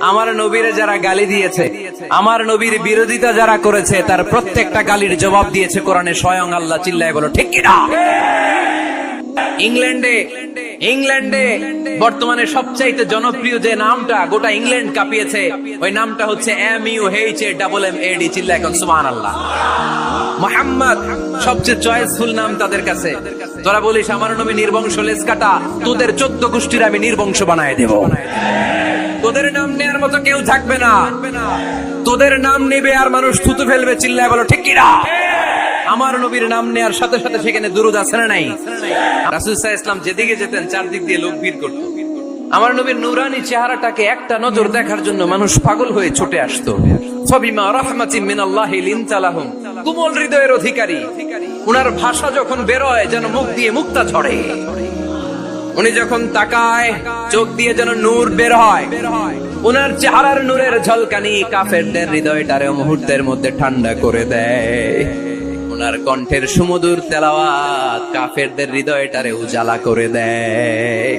আমার নবীরে যারা গালি দিয়েছে, আমার নবীর বিরোধিতা যারা করেছে, তার প্রত্যেকটা গালির জবাব দিয়েছে কোরআনে স্বয়ং আল্লাহ। চিল্লায় বলো ঠিক কিনা? ইংল্যান্ডে বর্তমানে সবচাইতে জনপ্রিয় যে নামটা গোটা ইংল্যান্ড কাঁপিয়েছে, ওই নামটা হচ্ছে MUHAMMAD। চিল্লা এখন সুবহানাল্লাহ। মুহাম্মদ সবচেয়ে চয়েসফুল নাম তাদের কাছে। তোরা বলিস আমার নবী নির্বংশ, লেজ কাটা, তোদের 14 গোষ্ঠীর আমি নির্বংশ বানায় দেব। তোদের নাম নেয়ার মতো কেউ থাকবে না। তোদের নাম নেবে আর মানুষ থুতু ফেলবে। চিল্লায় বলো ঠিক কিনা? আমার নবীর নাম নেয়ার সাথে সাথে সেখানে দুরূদ আছে না নাই? রাসূল সাল্লাল্লাহু আলাইহি ওয়াসাল্লাম যেদিকে যেতেন চারদিক দিয়ে লোক ভিড় করত। আমার নবীর নূরানী চেহারাটাকে একটা নজর দেখার জন্য মানুষ পাগল হয়ে ছুটে আসতো। ফাবিমা রাহমাতিন মিনাল্লাহি লিনতা লাহুম। কোমল হৃদয়ের অধিকারী। উনার ভাষা যখন বের হয় যেন মুখ দিয়ে মুক্তা ঝরে। উনি যখন তাকায় চোখ দিয়ে যেন নূর বের হয়। উনার চেহারার নূরের ঝলকানি কাফেরদের হৃদয়টারে মুহূর্তের মধ্যে ঠান্ডা করে দেয়। উনার কণ্ঠের সুমধুর তেলাওয়াত কাফেরদের হৃদয়টারে উজালা করে দেয়।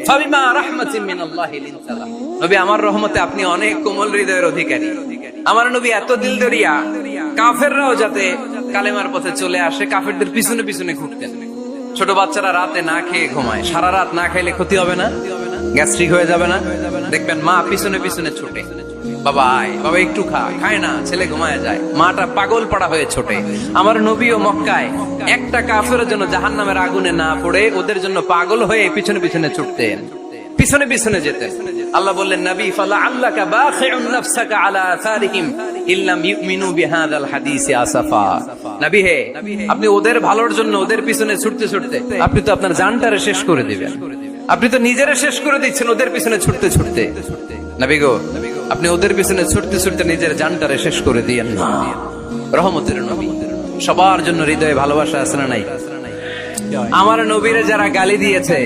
ফাবিমা রাহমাতিন মিনাল্লাহি লিনতা লাহুম। নবী আমার রহমতে আপনি অনেক কোমল হৃদয়ের অধিকারী। আমার নবী এত দিলদরিয়া, কাফেররাও যাতে কালেমার পথে চলে আসে কাফেরদের পিছনে পিছনে ঘুরতেন। ছোট বাচ্চারা রাতে না খেয়ে ঘুমায়, সারা রাত না খাইলে ক্ষতি হবে না? গ্যাস্ট্রিক হয়ে যাবে না? দেখবেন মা পিছনে পিছনে ছোটে, বাবা আয়, বাবা একটু খা, খায় না, ছেলে ঘুমায় যায়। মাটা পাগল পাড়া হয়ে ছোটে। আমার নবীও মক্কায় একটা কাফেরের জন্য জাহান্নামের আগুনে না পড়ে ওদের জন্য পাগল হয়ে পিছনে পিছনে ছুটতেন, পিছনে পিছনে যেতেন। আল্লাহ বললেন নবী ফালাআল্লাকা বাখিউন নাফসাকা আলা আসারিহিম ইল্লাম ইউমিনু বিহাযাল হাদিসি আসাফা। নবী হে, আপনি ওদের ভালোর জন্য ওদের পিছনে ছুটতে ছুটতে আপনি তো আপনার জানটারে শেষ করে দিবেন। আপনি তো নিজেরে শেষ করে দিচ্ছেন ওদের পিছনে ছুটতে ছুটতে। নবী গো, আপনি ওদের পিছনে ছুটতে ছুটতে নিজের জানটারে শেষ করে দিয়েন না। রহমতের নবী, সবার জন্য হৃদয়ে ভালোবাসা আছে না নাই? আমার নবীরে যারা গালি দিয়েছে,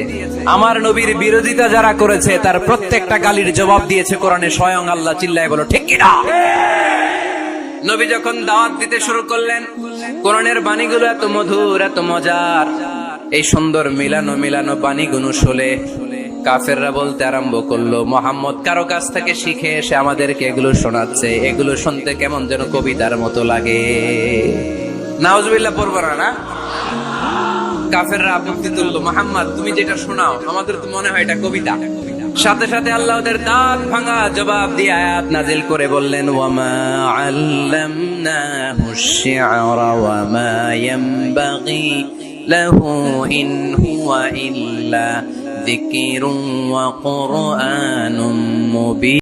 আমার নবীর বিরোধিতা যারা করেছে, তার প্রত্যেকটা গালির জবাব দিয়েছে কোরআনে স্বয়ং আল্লাহ। চিল্লায় বলো ঠিক কিনা? নবী যখন দাওয়াত দিতে শুরু করলেন, কোরআনের বাণীগুলো এত মধুর, এত মজার। এই সুন্দর মিলানো মিলানো বাণীগুলো শুনে কাফেররা বলতে আরম্ভ করলো, মোহাম্মদ কারো কাছ থেকে শিখে এসে আমাদেরকে এগুলো শোনাচ্ছে, এগুলো শুনতে কেমন যেন কবিতার মতো লাগে। নাউজুবিল্লাহ পড়বো না? কাফেররা আপত্তি তুললো, মুহাম্মদ তুমি যেটা শোনাও আমাদের তো মনে হয় এটা কবিতা। সাথে সাথে আল্লাহ ওদের দাঁত ভাঙা জবাব দিয়ে আয়াত নাজিল করে বললেন, ওয়ামা আল্লামনাহু আশ-শি'রা ওয়ামা ইয়ানবাগি লাহু ইন হুয়া ইল্লা যিকরুন ওয়া কুরআনুম মুবিন।